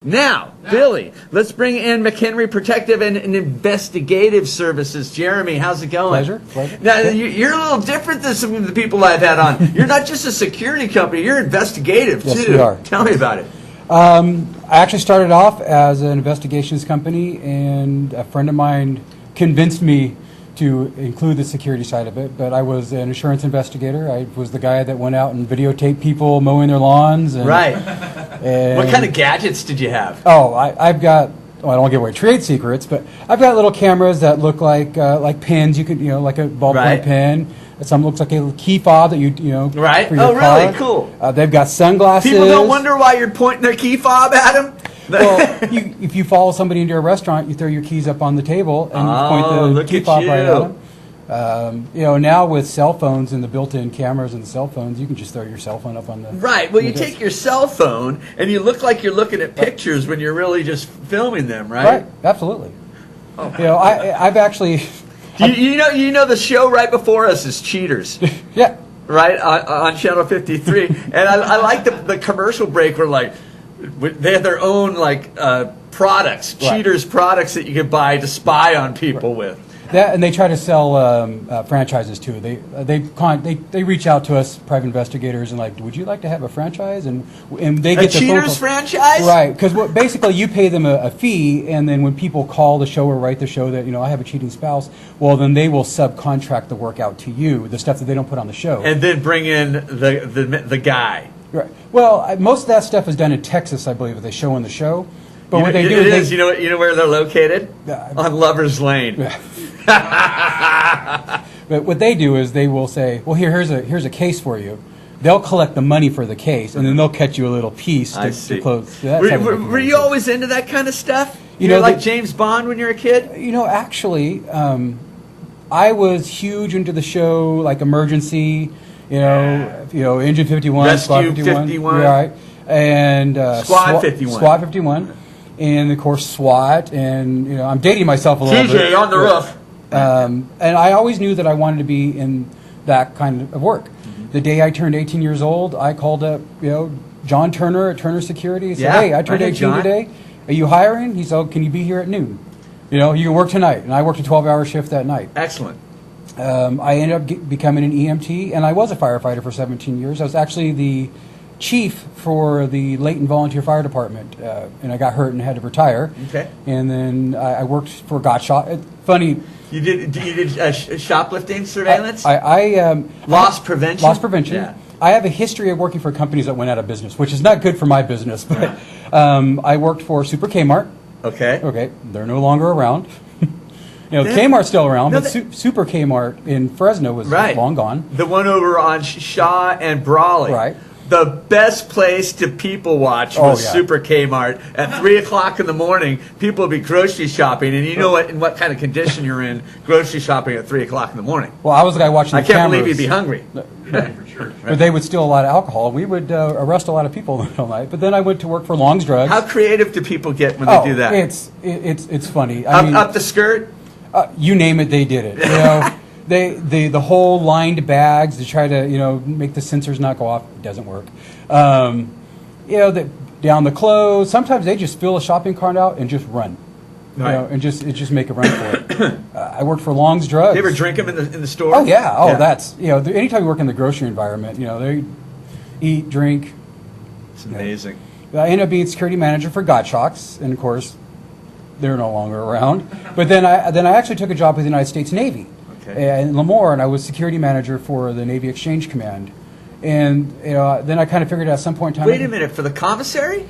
Now, Billy, let's bring in McHenry Protective and Investigative Services. Jeromy, how's it going? Pleasure. Now, you're a little different than some of the people I've had on. You're not just a security company, you're investigative, too. Yes, we are. Tell me about it. I actually started off as an investigations company, and a friend of mine convinced me to include the security side of it, but I was an insurance investigator. I was the guy that went out and videotaped people mowing their lawns. And, Right. And what kind of gadgets did you have? Oh, I've got, well, I don't give away trade secrets, but I've got little cameras that look like pins. You could, like a ballpoint Right. pen. Some looks like a key fob that you Right. For your Oh, really? car. Cool. They've got sunglasses. People don't wonder why you're pointing their key fob at them? Well, if you follow somebody into a restaurant, you throw your keys up on the table and you point the key fob right at them. Now with cell phones and the built-in cameras and the cell phones, you can just throw your cell phone up on the... Right. Well, you take your cell phone and you look like you're looking at pictures when you're really just filming them, right? Right. Absolutely. Oh. I've actually... You know the show right before us is Cheaters. Yeah. Right, on Channel 53. And I like the commercial break where, like, they have their own, like, products, Right. Cheaters products that you can buy to spy on people with. That, and they try to sell franchises too. They reach out to us, private investigators, and like, would you like to have a franchise? And they get the Cheaters franchise, right? Because basically you pay them a fee, and then when people call the show or write the show that I have a cheating spouse, well then they will subcontract the work out to you, the stuff that they don't put on the show, and then bring in the guy. Right. Well, most of that stuff is done in Texas, I believe, that they show on the show. But what they do is, you know where they're located? On Lover's Lane. But what they do is they will say, well, here's a case for you. They'll collect the money for the case, and then they'll cut you a little piece to close. Were you always into that kind of stuff? You're like James Bond when you're a kid? Actually, I was huge into the show, like Emergency, Engine 51, Rescue Squad 51. Right. And Squad 51. Squad 51. And, of course, SWAT. And, I'm dating myself a little bit. TJ on the roof. And I always knew that I wanted to be in that kind of work. Mm-hmm. The day I turned 18 years old, I called up, John Turner at Turner Security. He said, hey, I turned 18 today. Are you hiring? He said, oh, can you be here at noon? You can work tonight. And I worked a 12-hour shift that night. Excellent. I ended up becoming an EMT, and I was a firefighter for 17 years. I was actually the chief for the Layton Volunteer Fire Department, and I got hurt and had to retire. Okay. And then I worked for Gotshot. Funny. You did shoplifting surveillance? Loss prevention? Loss prevention. Yeah. I have a history of working for companies that went out of business, which is not good for my business. But I worked for Super Kmart. Okay. Okay. They're no longer around. Kmart's still around, but Super Kmart in Fresno was long gone. The one over on Shaw and Brawley. Right. The best place to people watch was Super Kmart. At 3 o'clock in the morning, people would be grocery shopping, and you know what kind of condition you're in grocery shopping at 3 o'clock in the morning. Well, I was the guy watching the cameras. I can't believe you'd be hungry. For sure. But they would steal a lot of alcohol. We would arrest a lot of people all night. But then I went to work for Long's Drugs. How creative do people get when they do that? It's funny. Up the skirt? You name it, they did it. The whole lined bags to try to make the sensors not go off. It doesn't work. Down the clothes. Sometimes they just fill a shopping cart out and just run. Right. And just make a run for it. I worked for Long's Drugs. Do you ever drink them in the store? Oh yeah. Oh, that's anytime you work in the grocery environment, they eat, drink. It's amazing. I ended up being security manager for Gottshocks, and of course, they're no longer around. But then I actually took a job with the United States Navy in Lemoore, and I was security manager for the Navy Exchange Command. And then I kind of figured out at some point in time. Wait a minute, for the commissary?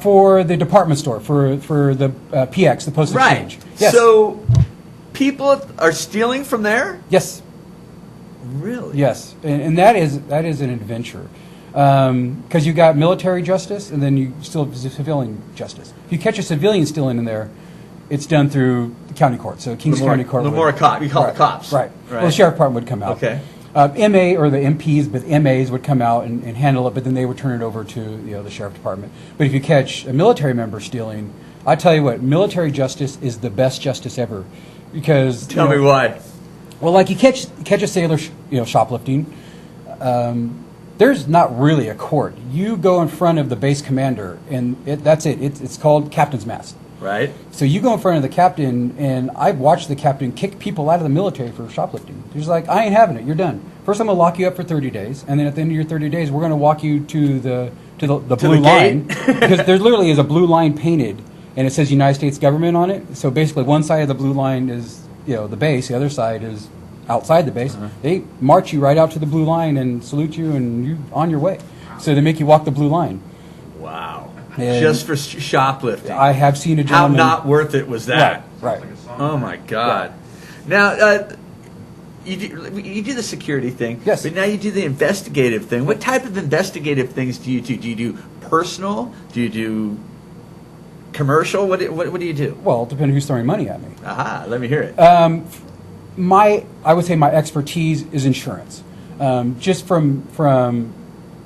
For the department store, for the PX, the Post Exchange. Yes. So people are stealing from there? Yes. Really? Yes, and that is an adventure. Because you got military justice, and then you still have civilian justice. If you catch a civilian stealing in there, it's done through the county court. So Kings County Court. Lemoore cop. You call it cops. Right. Well, the sheriff department would come out. Okay. MA or the MPs, but MAs would come out and handle it, but then they would turn it over to the sheriff department. But if you catch a military member stealing, I tell you what, military justice is the best justice ever, because tell me why. Well, like you catch a sailor, shoplifting. There's not really a court. You go in front of the base commander, and that's it. It's called captain's mast. Right. So you go in front of the captain, and I've watched the captain kick people out of the military for shoplifting. He's like, I ain't having it. You're done. First, I'm going to lock you up for 30 days, and then at the end of your 30 days, we're going to walk you to the blue line. Because there literally is a blue line painted, and it says United States government on it. So basically, one side of the blue line is the base, the other side is outside the base. They march you right out to the blue line and salute you, and you're on your way. So they make you walk the blue line. Wow. And just for shoplifting. I have seen a gentleman. How not worth it was that? Right. Oh, my God. Right. Now, you do the security thing. Yes. But now you do the investigative thing. What type of investigative things do you do? Do you do personal? Do you do commercial? What do you do? Well, depending who's throwing money at me. Aha, let me hear it. I would say my expertise is insurance. Just from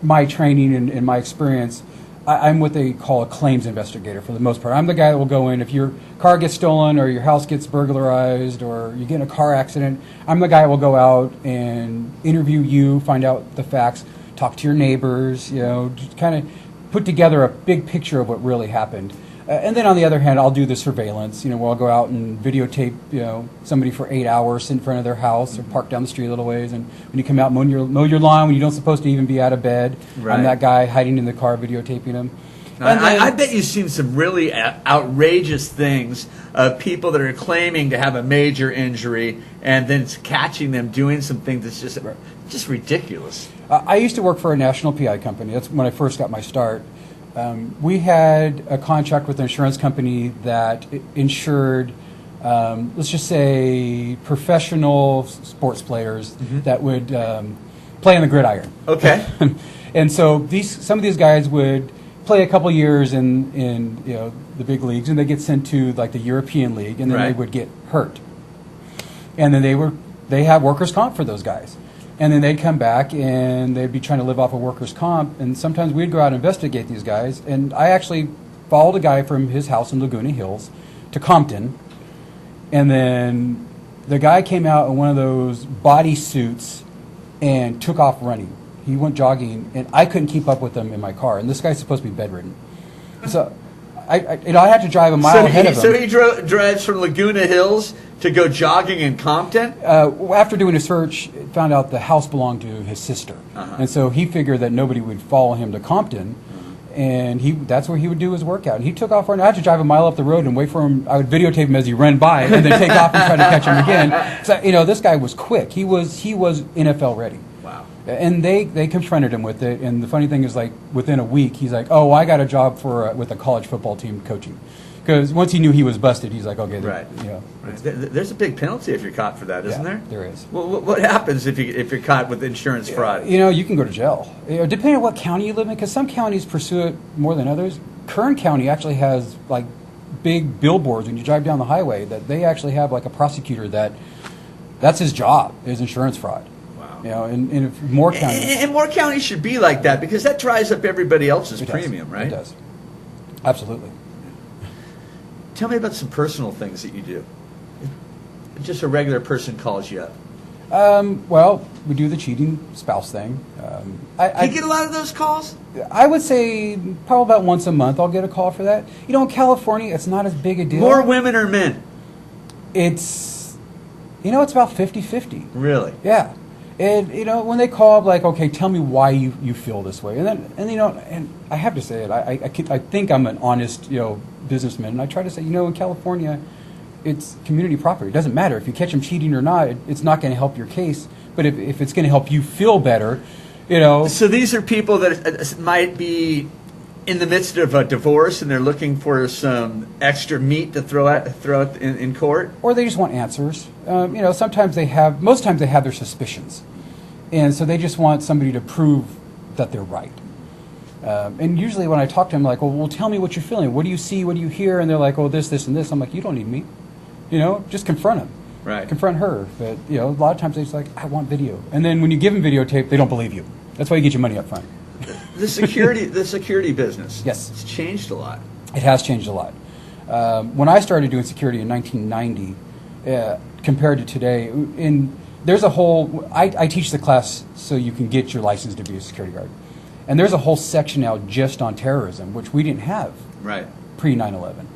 my training and my experience, I'm what they call a claims investigator for the most part. I'm the guy that will go in if your car gets stolen or your house gets burglarized or you get in a car accident. I'm the guy that will go out and interview you, find out the facts, talk to your neighbors, just kind of put together a big picture of what really happened. And then on the other hand, I'll do the surveillance, where I'll go out and videotape, somebody for 8 hours, sit in front of their house or park down the street a little ways. And when you come out, mow your lawn when you don't supposed to even be out of bed, right. I'm that guy hiding in the car videotaping them. I bet you've seen some really outrageous things of people that are claiming to have a major injury and then catching them doing some things that's just ridiculous. I used to work for a national PI company. That's when I first got my start. We had a contract with an insurance company that insured, let's just say, professional sports players that would play on the gridiron. Okay. And so some of these guys would play a couple years in the big leagues, and they get sent to like the European League, and then they would get hurt. And then they have workers' comp for those guys. And then they'd come back and they'd be trying to live off of workers' comp. And sometimes we'd go out and investigate these guys. And I actually followed a guy from his house in Laguna Hills to Compton. And then the guy came out in one of those body suits and took off running. He went jogging, and I couldn't keep up with him in my car. And this guy's supposed to be bedridden. So I had to drive a mile ahead of him. So he drives from Laguna Hills to go jogging in Compton? After doing a search, found out the house belonged to his sister. And so he figured that nobody would follow him to Compton, and that's where he would do his workout. And he took off running. I had to drive a mile up the road and wait for him. I would videotape him as he ran by and then take off and try to catch him again. So, this guy was quick. He was NFL ready. Wow. And they confronted him with it. And the funny thing is, like, within a week, he's like, oh, I got a job with a college football team coaching. Because once he knew he was busted, he's like, okay. Right. There's a big penalty if you're caught for that, isn't there? There is. Well, what happens if you're caught with insurance fraud? You can go to jail. Depending on what county you live in, because some counties pursue it more than others. Kern County actually has, like, big billboards when you drive down the highway that they actually have, like, a prosecutor that's his job, is insurance fraud. Wow. And if more counties... And more counties should be like that, because that drives up everybody else's premium, right? It does. Absolutely. Tell me about some personal things that you do. Just a regular person calls you up. Well, we do the cheating spouse thing. You get a lot of those calls? I would say probably about once a month I'll get a call for that. In California, it's not as big a deal. More women or men? It's about 50-50. Really? Yeah. And, when they call up, like, okay, tell me why you feel this way. And I have to say it, I think I'm an honest, businessman. And I try to say, in California, it's community property. It doesn't matter. If you catch them cheating or not, it's not going to help your case. But if it's going to help you feel better, So these are people that might be in the midst of a divorce and they're looking for some extra meat to throw out in court? Or they just want answers. Most times they have their suspicions. And so they just want somebody to prove that they're right. And usually when I talk to them, like, well, tell me what you're feeling. What do you see? What do you hear? And they're like, oh, this, and this. I'm like, you don't need me. Just confront them. Right. Confront her. But, a lot of times they're just like, I want video. And then when you give them videotape, they don't believe you. That's why you get your money up front. The security business. Yes. It's changed a lot. It has changed a lot. When I started doing security in 1990, compared to today, there's a whole, I teach the class so you can get your license to be a security guard. And there's a whole section now just on terrorism, which we didn't have pre 9/11.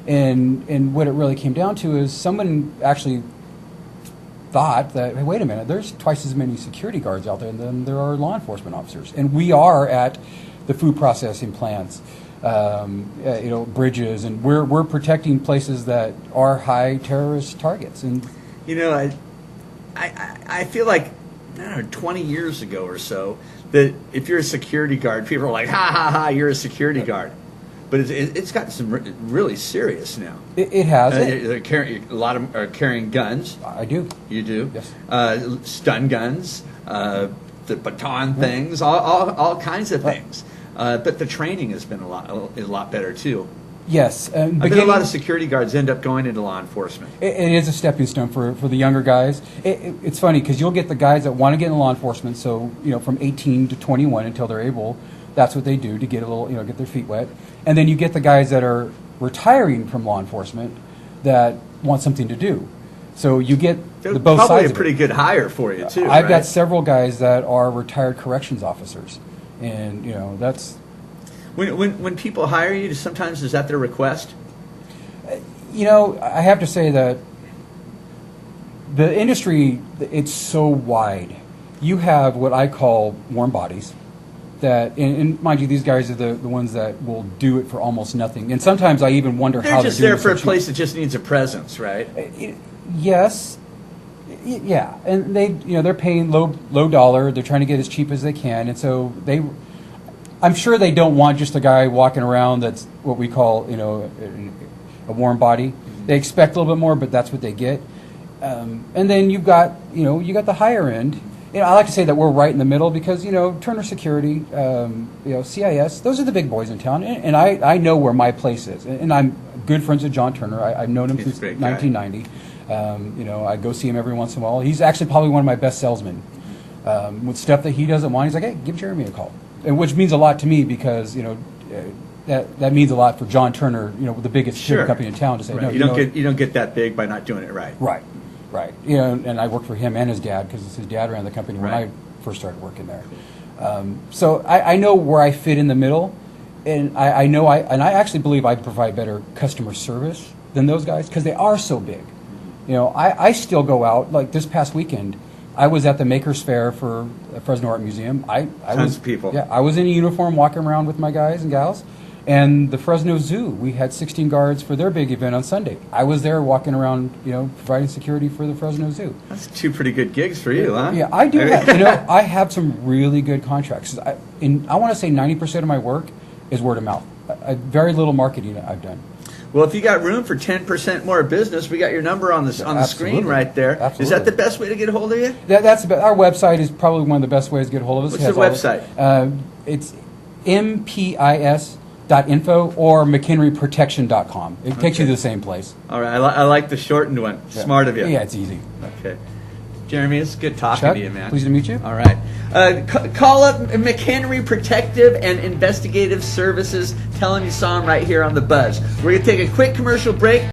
And what it really came down to is someone actually thought that, hey, wait a minute, there's twice as many security guards out there than there are law enforcement officers. And we are at the food processing plants, bridges, and we're protecting places that are high terrorist targets. And I feel like, I don't know, 20 years ago or so, that if you're a security guard, people are like, ha ha ha, you're a security guard. But it's gotten some really serious now. It has. They're carrying, a lot of them are carrying guns. I do. You do? Yes. Stun guns, the baton things, all kinds of things. But the training has been a lot better too. Yes. I bet a lot of security guards end up going into law enforcement. It is a stepping stone for the younger guys. It's funny because you'll get the guys that want to get into law enforcement. So from 18 to 21 until they're able, that's what they do to get a little get their feet wet. And then you get the guys that are retiring from law enforcement that want something to do. So you get the both sides. Probably a pretty good hire for you too. I've got several guys that are retired corrections officers, and that's. When people hire you, sometimes is that their request? I have to say that the industry, it's so wide. You have what I call warm bodies that, and mind you, these guys are the ones that will do it for almost nothing. And sometimes I even wonder how they're just doing there for a so place that just needs a presence, right? Yes. Yeah. And they're paying low dollar. They're trying to get as cheap as they can. And so I'm sure they don't want just a guy walking around that's what we call, a warm body. They expect a little bit more, but that's what they get. And then you've got, you got the higher end. I like to say that we're right in the middle because, Turner Security, CIS, those are the big boys in town. And I know where my place is. And I'm good friends with John Turner. I've known him since 1990. I go see him every once in a while. He's actually probably one of my best salesmen. With stuff that he doesn't want, he's like, hey, give Jeromy a call. And which means a lot to me because, that means a lot for John Turner, the biggest security company in town to say, no, you don't get that big by not doing it right. Right. And I worked for him and his dad because his dad ran the company when I first started working there. So I know where I fit in the middle, and I actually believe I provide better customer service than those guys because they are so big. I still go out, like this past weekend, I was at the Makers Fair for Fresno Art Museum. Tons of people. Yeah, I was in a uniform walking around with my guys and gals. And the Fresno Zoo, we had 16 guards for their big event on Sunday. I was there walking around, providing security for the Fresno Zoo. That's two pretty good gigs for you, huh? Yeah, I do have, I have some really good contracts. I want to say 90% of my work is word of mouth. Very little marketing I've done. Well, if you got room for 10% more business, we got your number on the screen right there. Absolutely. Is that the best way to get a hold of you? That's our website is probably one of the best ways to get a hold of us. What's the website? It's MPIS.info or McHenryprotection.com. It takes you to the same place. All right. I like the shortened one. Yeah. Smart of you. Yeah, it's easy. Okay. Jeromy, it's good talking Chuck, to you, man. Pleased to meet you. All right. Call up McHenry Protective and Investigative Services. Tell them you saw them right here on The Buzz. We're going to take a quick commercial break.